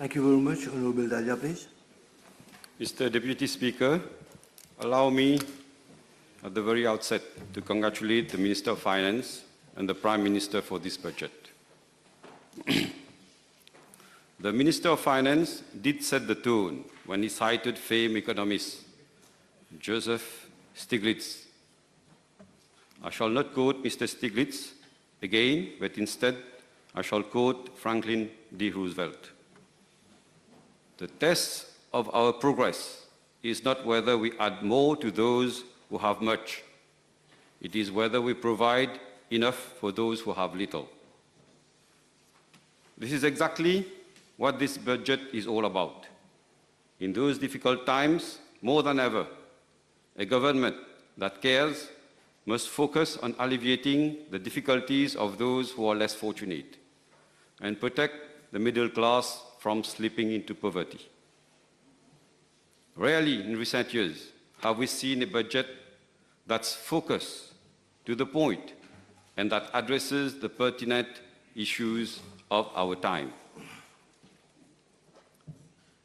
Thank you very much. Honorable Dhaliah, please. Mr. Deputy Speaker, allow me at the very outset to congratulate the Minister of Finance and the Prime Minister for this budget. The Minister of Finance did set the tone when he cited famed economist Joseph Stiglitz. I shall not quote Mr. Stiglitz again, but instead I shall quote Franklin D. Roosevelt. The test of our progress is not whether we add more to those who have much. It is whether we provide enough for those who have little. This is exactly what this budget is all about. In those difficult times, more than ever, a government that cares must focus on alleviating the difficulties of those who are less fortunate and protect the middle class from slipping into poverty. Rarely in recent years have we seen a budget that's focused to the point and that addresses the pertinent issues of our time.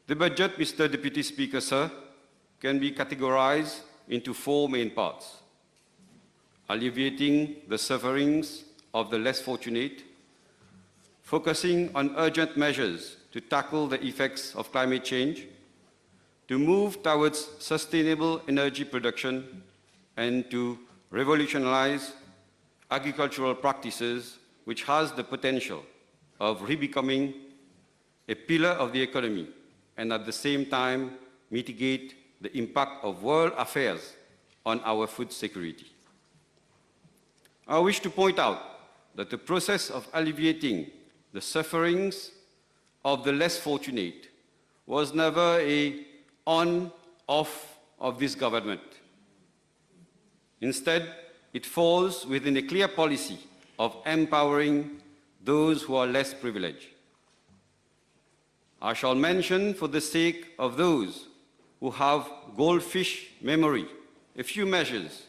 The budget, Mr. Deputy Speaker, sir, can be categorized into four main parts: alleviating the sufferings of the less fortunate, focusing on urgent measures to tackle the effects of climate change, to move towards sustainable energy production, and to revolutionize agricultural practices, which has the potential of rebecoming a pillar of the economy and at the same time mitigate the impact of world affairs on our food security. I wish to point out that the process of alleviating the sufferings of the less fortunate was never a on-off of this government. Instead, it falls within a clear policy of empowering those who are less privileged. I shall mention, for the sake of those who have goldfish memory, a few measures,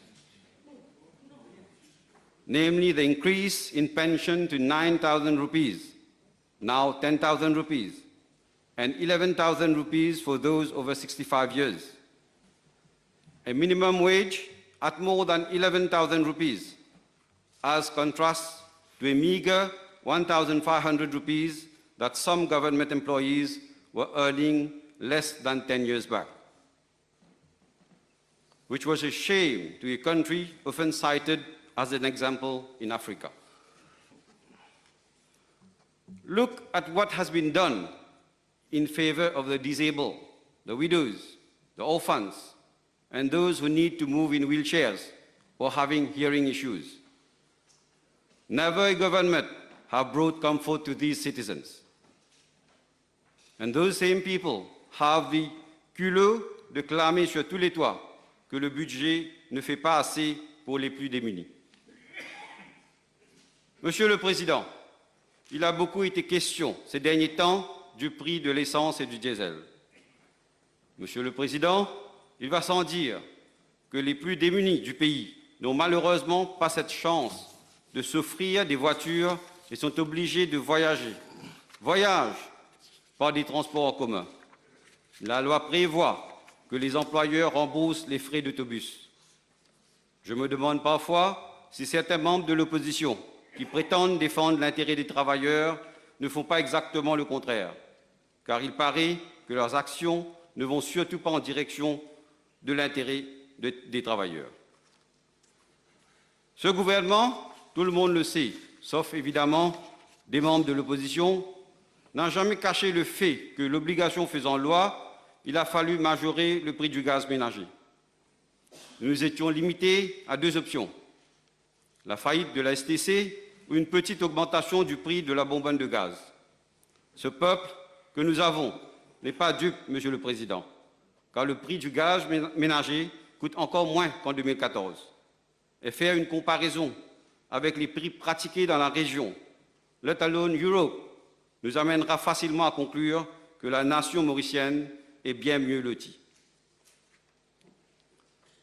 namely the increase in pension to 9,000 rupees, now 10,000 rupees, and 11,000 rupees for those over 65 years, a minimum wage at more than 11,000 rupees, as contrast to a meager 1,500 rupees that some government employees were earning less than 10 years back, which was a shame to a country often cited as an example in Africa. Look at what has been done in favor of the disabled, the widows, the orphans, and those who need to move in wheelchairs or having hearing issues. Never a government have brought comfort to these citizens. And those same people have the culot de clamer sur tous les toits que le budget ne fait pas assez pour les plus démunis. Monsieur le Président, il a beaucoup été question ces derniers temps du prix de l'essence et du diesel. Monsieur le Président, il va sans dire que les plus démunis du pays n'ont malheureusement pas cette chance de s'offrir des voitures et sont obligés de voyager. Voyagent par des transports en commun. La loi prévoit que les employeurs remboursent les frais d'autobus. Je me demande parfois si certains membres de l'opposition qui prétendent défendre l'intérêt des travailleurs ne font pas exactement le contraire, car il paraît que leurs actions ne vont surtout pas en direction de l'intérêt des travailleurs. Ce gouvernement, tout le monde le sait, sauf évidemment des membres de l'opposition, n'a jamais caché le fait que l'obligation faisant loi, il a fallu majorer le prix du gaz ménager. Nous nous étions limités à deux options: la faillite de la STC ou une petite augmentation du prix de la bonbonne de gaz. Ce peuple que nous avons n'est pas dupe, Monsieur le Président, car le prix du gaz ménager coûte encore moins qu'en 2014. Et faire une comparaison avec les prix pratiqués dans la région, let alone Europe, nous amènera facilement à conclure que la nation mauricienne est bien mieux lotie.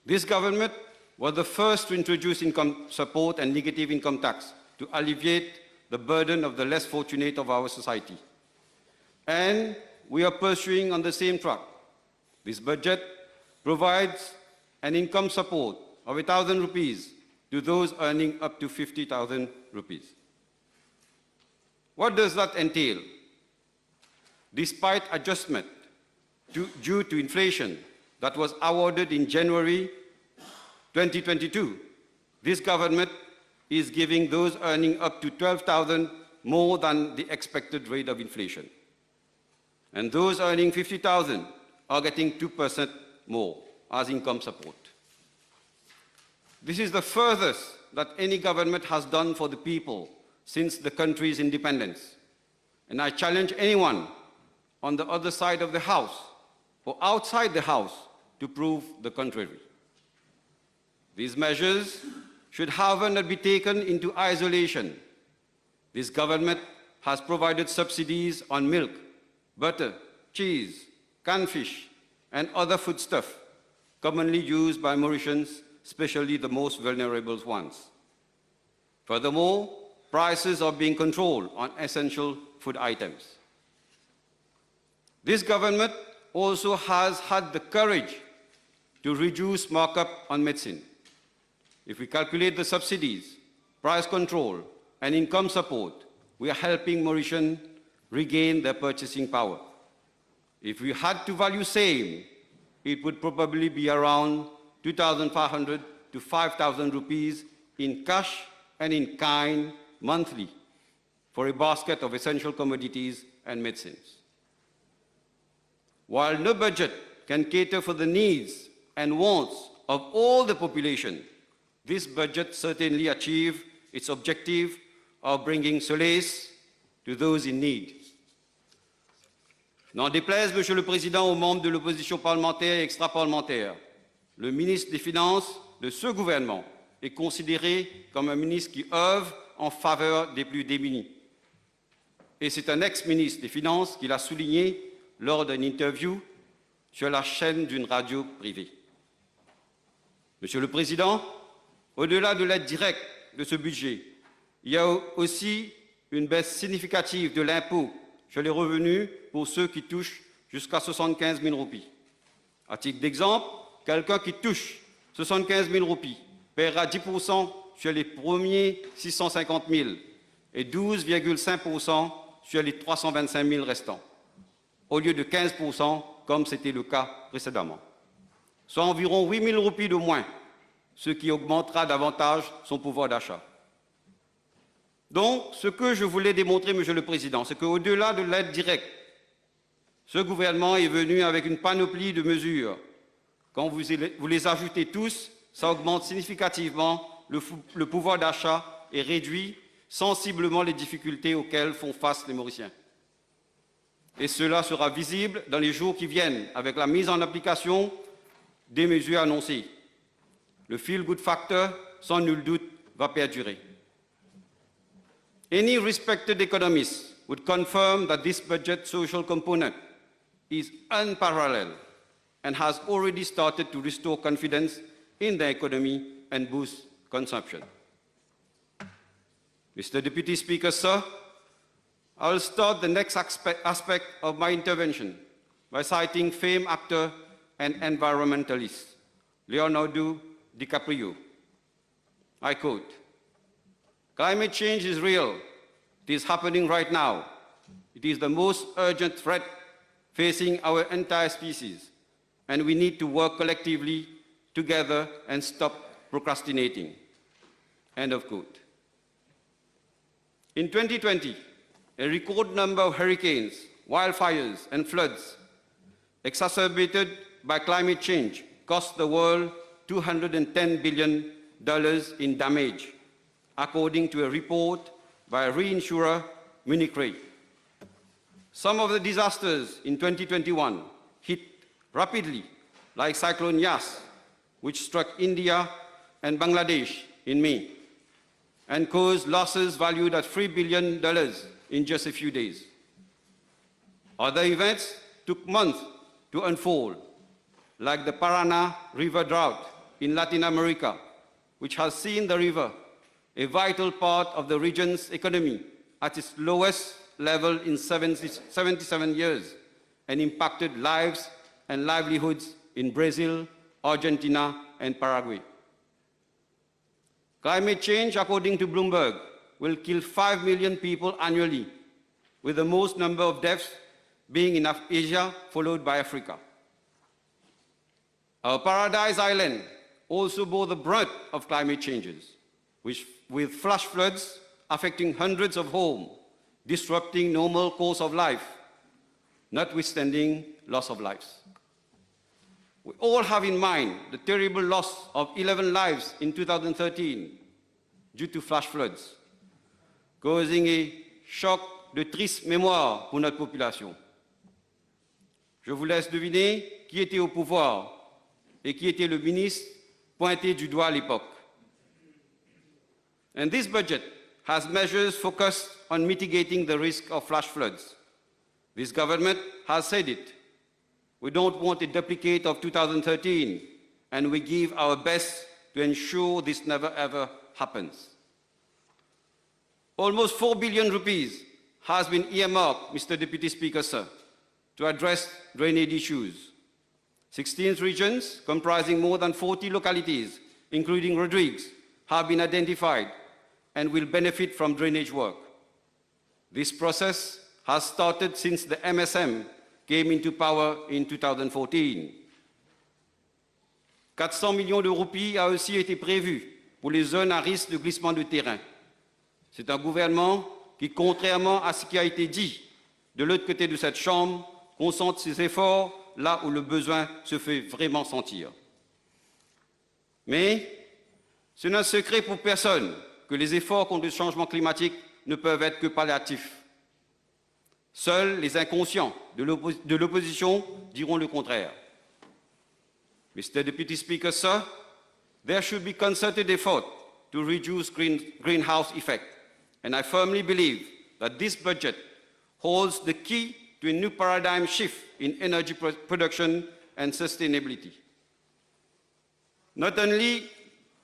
This government was the first to introduce income support and negative income tax to alleviate the burden of the less fortunate of our society. And we are pursuing on the same track. This budget provides an income support of 1,000 rupees to those earning up to 50,000 rupees. What does that entail? Despite adjustment due to inflation that was awarded in January 2022, this government is giving those earning up to 12,000 more than the expected rate of inflation. And those earning 50,000 are getting 2% more as income support. This is the furthest that any government has done for the people since the country's independence. And I challenge anyone on the other side of the House or outside the House to prove the contrary. These measures should, however, not be taken into isolation. This government has provided subsidies on milk, butter, cheese, canned fish, and other foodstuff commonly used by Mauritians, especially the most vulnerable ones. Furthermore, prices are being controlled on essential food items. This government also has had the courage to reduce markup on medicine. If we calculate the subsidies, price control, and income support, we are helping Mauritians regain their purchasing power. If we had to value same, it would probably be around 2,500 to 5,000 rupees in cash and in kind monthly for a basket of essential commodities and medicines. While no budget can cater for the needs and wants of all the population, this budget certainly achieves its objective of bringing solace to those in need. N'en déplaise, Monsieur le Président, aux membres de l'opposition parlementaire et extra-parlementaire, le ministre des Finances de ce gouvernement est considéré comme un ministre qui œuvre en faveur des plus démunis. Et c'est un ex-ministre des Finances qui l'a souligné lors d'une interview sur la chaîne d'une radio privée. Monsieur le Président, au-delà de l'aide directe de ce budget, il y a aussi une baisse significative de l'impôt sur les revenus pour ceux qui touchent jusqu'à 75 000 roupies. À titre d'exemple, quelqu'un qui touche 75 000 roupies paiera 10% sur les premiers 650 000 et 12,5% sur les 325 000 restants, au lieu de 15% comme c'était le cas précédemment, soit environ 8 000 roupies de moins, ce qui augmentera davantage son pouvoir d'achat. Donc, ce que je voulais démontrer, Monsieur le Président, c'est qu'au-delà de l'aide directe, ce gouvernement est venu avec une panoplie de mesures. Quand vous les ajoutez tous, ça augmente significativement le pouvoir d'achat et réduit sensiblement les difficultés auxquelles font face les Mauriciens. Et cela sera visible dans les jours qui viennent avec la mise en application des mesures annoncées. Le feel-good factor, sans nul doute, va perdurer. Any respected economist would confirm that this budget social component is unparalleled and has already started to restore confidence in the economy and boost consumption. Mr. Deputy Speaker, sir, I will start the next aspect of my intervention by citing famed actor and environmentalist Leonardo DiCaprio. I quote, "Climate change is real. It is happening right now. It is the most urgent threat facing our entire species, and we need to work collectively together and stop procrastinating." End of quote. In 2020, a record number of hurricanes, wildfires, and floods exacerbated by climate change cost the world $210 billion in damage, according to a report by reinsurer Munich Re. Some of the disasters in 2021 hit rapidly, like Cyclone Yas, which struck India and Bangladesh in May, and caused losses valued at $3 billion in just a few days. Other events took months to unfold, like the Paraná River drought in Latin America, which has seen the river, a vital part of the region's economy, at its lowest level in 77 years, and impacted lives and livelihoods in Brazil, Argentina, and Paraguay. Climate change, according to Bloomberg, will kill 5 million people annually, with the most number of deaths being in Asia, followed by Africa. Our Paradise Island also bore the brunt of climate changes, with flash floods affecting hundreds of homes, disrupting normal course of life, notwithstanding loss of lives. We all have in mind the terrible loss of 11 lives in 2013 due to flash floods, causing a choc de triste mémoire pour notre population. Je vous laisse deviner qui était au pouvoir et qui était le ministre pointé du doigt à l'époque. And this budget has measures focused on mitigating the risk of flash floods. This government has said it. We don't want a duplicate of 2013, and we give our best to ensure this never ever happens. Almost 4 billion rupees has been earmarked, Mr. Deputy Speaker, sir, to address drainage issues. 16 regions comprising more than 40 localities, including Rodrigues, have been identified and will benefit from drainage work. This process has started since the MSM came into power in 2014. 400 millions de roupies a aussi été prévu pour les zones à risque de glissement de terrain. C'est un gouvernement qui, contrairement à ce qui a été dit de l'autre côté de cette Chambre, concentre ses efforts là où le besoin se fait vraiment sentir. Mais ce n'est un secret pour personne que les efforts contre le changement climatique ne peuvent être que palliatifs. Seuls les inconscients de l'opposition diront le contraire. Mr. Deputy Speaker, sir, there should be concerted effort to reduce greenhouse effect, and I firmly believe that this budget holds the key to a new paradigm shift in energy production and sustainability. Not only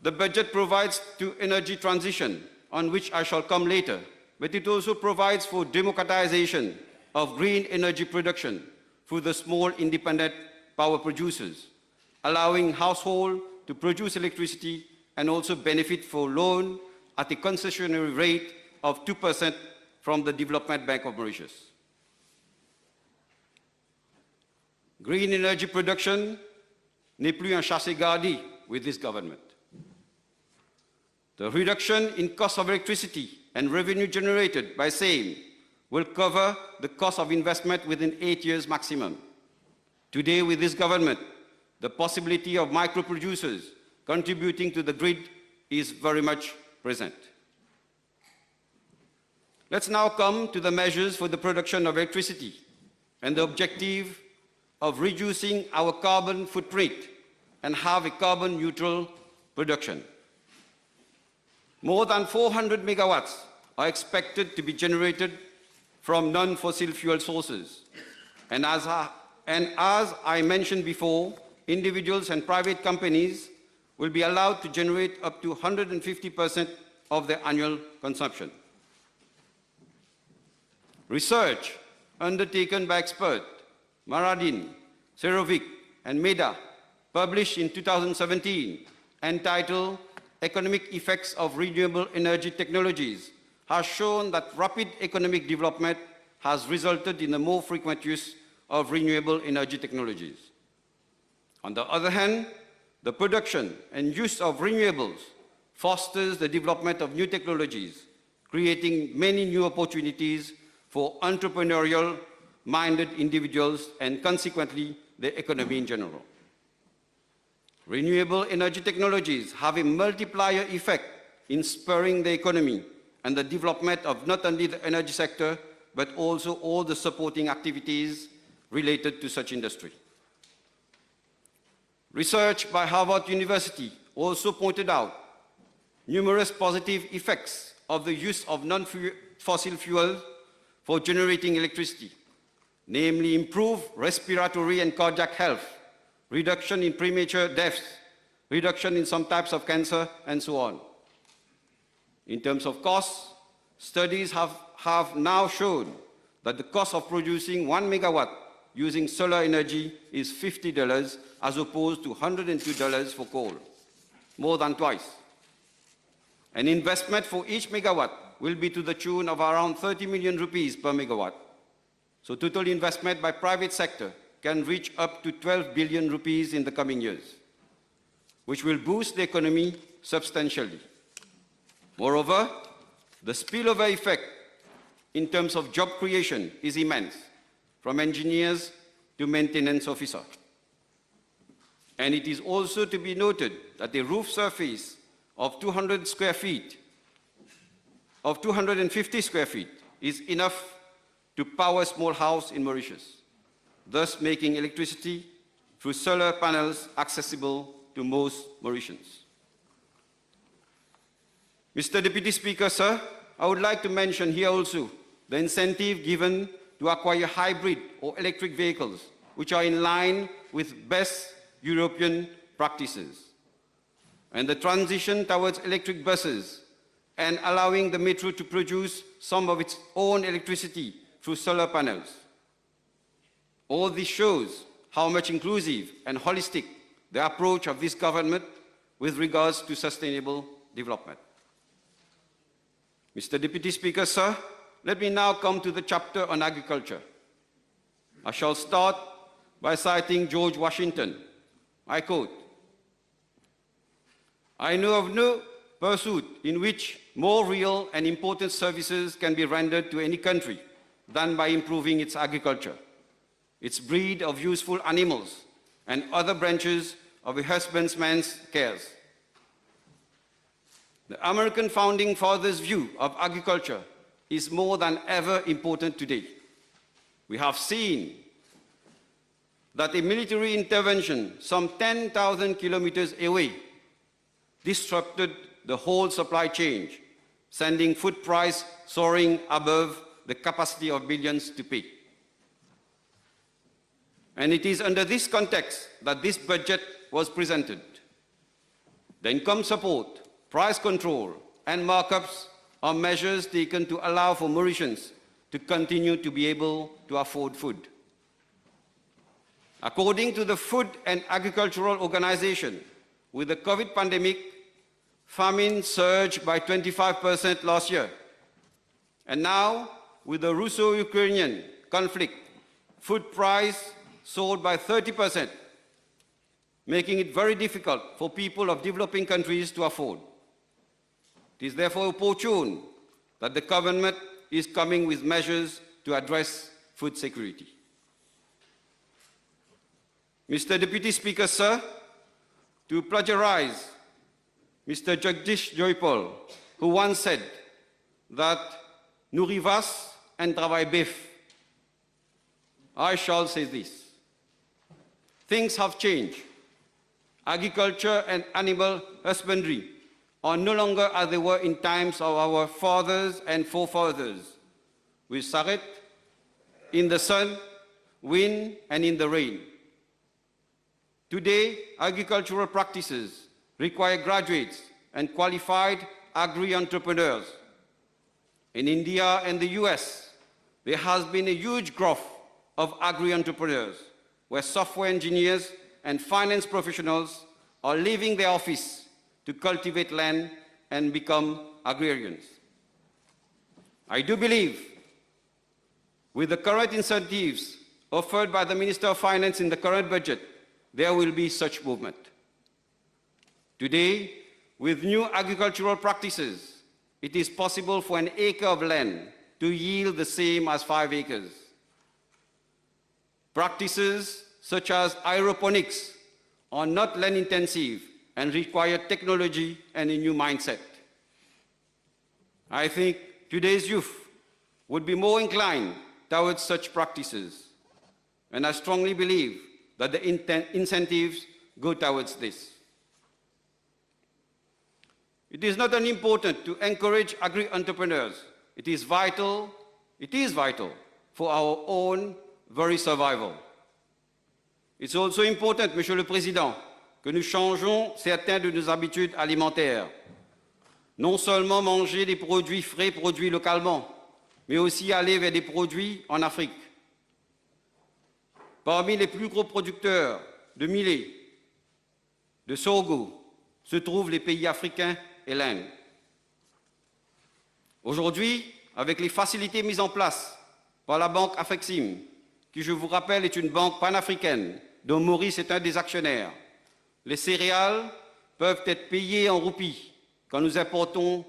the budget provides to energy transition, on which I shall come later, but it also provides for democratization of green energy production through the small independent power producers, allowing households to produce electricity and also benefit for loan at a concessionary rate of 2% from the Development Bank of Mauritius. Green energy production n'est plus un chassé-gardé with this government. The reduction in cost of electricity and revenue generated by same will cover the cost of investment within 8 years maximum. Today, with this government, the possibility of micro-producers contributing to the grid is very much present. Let's now come to the measures for the production of electricity and the objective of reducing our carbon footprint and have a carbon-neutral production. More than 400 megawatts are expected to be generated from non-fossil fuel sources. And as I mentioned before, individuals and private companies will be allowed to generate up to 150% of their annual consumption. Research undertaken by experts, Maradin, Serovic, and MEDA, published in 2017, entitled Economic Effects of Renewable Energy Technologies, has shown that rapid economic development has resulted in a more frequent use of renewable energy technologies. On the other hand, the production and use of renewables fosters the development of new technologies, creating many new opportunities for entrepreneurial-minded individuals and consequently the economy in general. Renewable energy technologies have a multiplier effect in spurring the economy and the development of not only the energy sector, but also all the supporting activities related to such industry. Research by Harvard University also pointed out numerous positive effects of the use of non-fossil fuels for generating electricity, namely improved respiratory and cardiac health, reduction in premature deaths, reduction in some types of cancer, and so on. In terms of costs, studies have now shown that the cost of producing 1 megawatt using solar energy is $50 as opposed to $102 for coal, more than twice. An investment for each megawatt will be to the tune of around 30 million rupees per megawatt. So total investment by private sector can reach up to 12 billion rupees in the coming years, which will boost the economy substantially. Moreover, the spillover effect in terms of job creation is immense, from engineers to maintenance officer. And it is also to be noted that a roof surface of 200 square feet, of 250 square feet, is enough to power a small house in Mauritius, thus making electricity through solar panels accessible to most Mauritians. Mr. Deputy Speaker, sir, I would like to mention here also the incentive given to acquire hybrid or electric vehicles, which are in line with best European practices, and the transition towards electric buses and allowing the metro to produce some of its own electricity through solar panels. All this shows how much inclusive and holistic the approach of this government with regards to sustainable development. Mr. Deputy Speaker, sir, let me now come to the chapter on agriculture. I shall start by citing George Washington. I quote, "I know of no pursuit in which more real and important services can be rendered to any country than by improving its agriculture, its breed of useful animals, and other branches of a husbandman's cares." The American founding fathers' view of agriculture is more than ever important today. We have seen that a military intervention some 10,000 kilometers away disrupted the whole supply chain, sending food price soaring above the capacity of billions to pay. And it is under this context that this budget was presented. The income support, price control, and markups are measures taken to allow for Mauritians to continue to be able to afford food. According to the Food and Agricultural Organization, with the COVID pandemic, famine surged by 25% last year. And now, with the Russo-Ukrainian conflict, food price soared by 30%, making it very difficult for people of developing countries to afford. It is therefore opportune that the government is coming with measures to address food security. Mr. Deputy Speaker, sir, to plagiarize Mr. Jagdish Joypal, who once said that nourris vache and travaille bœuf, I shall say this. Things have changed. Agriculture and animal husbandry are no longer as they were in times of our fathers and forefathers, with saret, in the sun, wind, and in the rain. Today, agricultural practices require graduates and qualified agri-entrepreneurs. In India and the US, there has been a huge growth of agri-entrepreneurs, where software engineers and finance professionals are leaving their office to cultivate land and become agrarians. I do believe, with the current incentives offered by the Minister of Finance in the current budget, there will be such movement. Today, with new agricultural practices, it is possible for an acre of land to yield the same as 5 acres. Practices such as aeroponics are not land intensive and require technology and a new mindset. I think today's youth would be more inclined towards such practices, and I strongly believe that the incentives go towards this. It is not only important to encourage agri-entrepreneurs, it is vital for our own very survival. It's also important, Monsieur le Président, que nous changeons certaines de nos habitudes alimentaires. Non seulement manger des produits frais produits localement, mais aussi aller vers des produits en Afrique. parmi les plus gros producteurs de millet, de sorgho, se trouvent les pays africains et l'Inde. Aujourd'hui, avec les facilités mises en place par la banque Afrexim, qui, je vous rappelle, est une banque panafricaine dont Maurice est un des actionnaires, les céréales peuvent être payées en roupies quand nous importons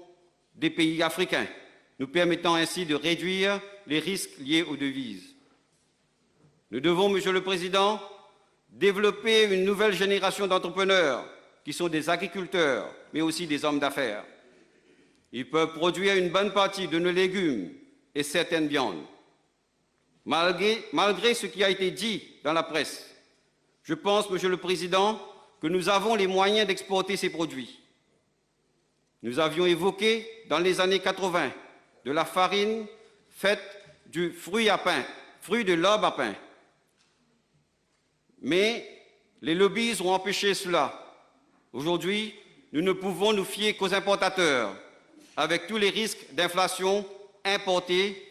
des pays africains, nous permettant ainsi de réduire les risques liés aux devises. Nous devons, Monsieur le Président, développer une nouvelle génération d'entrepreneurs qui sont des agriculteurs, mais aussi des hommes d'affaires. Ils peuvent produire une bonne partie de nos légumes et certaines viandes. Malgré ce qui a été dit dans la presse, je pense, Monsieur le Président, que nous avons les moyens d'exporter ces produits. Nous avions évoqué, dans les années 80, de la farine faite du fruit à pain, fruit de l'arbre à pain. Mais les lobbies ont empêché cela. Aujourd'hui, nous ne pouvons nous fier qu'aux importateurs, avec tous les risques d'inflation importée,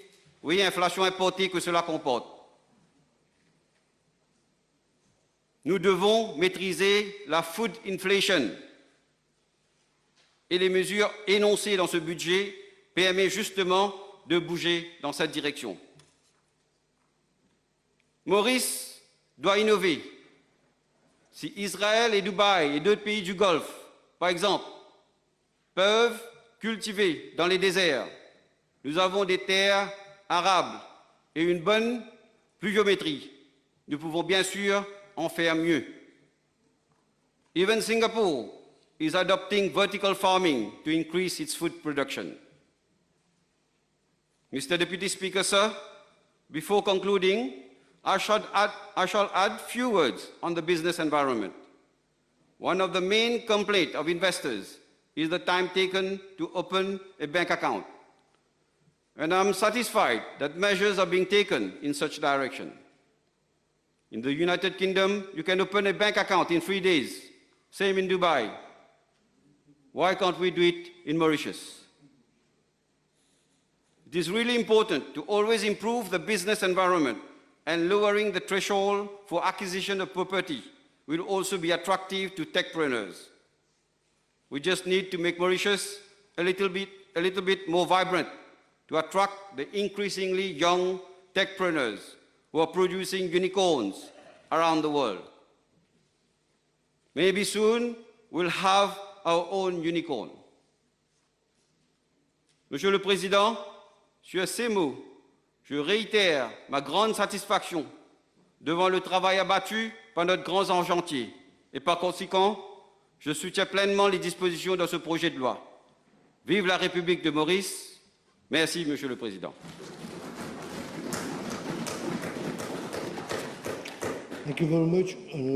inflation importée que cela comporte. Nous devons maîtriser la food inflation et les mesures énoncées dans ce budget permettent justement de bouger dans cette direction. Maurice doit innover. Si Israël et Dubaï et d'autres pays du Golfe, par exemple, peuvent cultiver dans les déserts, nous avons des terres arables et une bonne pluviométrie. Nous pouvons bien sûr en faire mieux. Even Singapore is adopting vertical farming to increase its food production. Mr. Deputy Speaker, sir, before concluding, I shall add few words on the business environment. One of the main complaints of investors is the time taken to open a bank account. And I'm satisfied that measures are being taken in such direction. In the United Kingdom, you can open a bank account in 3 days. Same in Dubai. Why can't we do it in Mauritius? It is really important to always improve the business environment, and lowering the threshold for acquisition of property will also be attractive to techpreneurs. We just need to make Mauritius a little bit more vibrant to attract the increasingly young techpreneurs who are producing unicorns around the world. Maybe soon we'll have our own unicorn. Monsieur le Président, sur ces mots, je réitère ma grande satisfaction devant le travail abattu par notre grand argentier et par conséquent, je soutiens pleinement les dispositions de ce projet de loi. Vive la République de Maurice. Merci, Monsieur le Président. Thank you very much.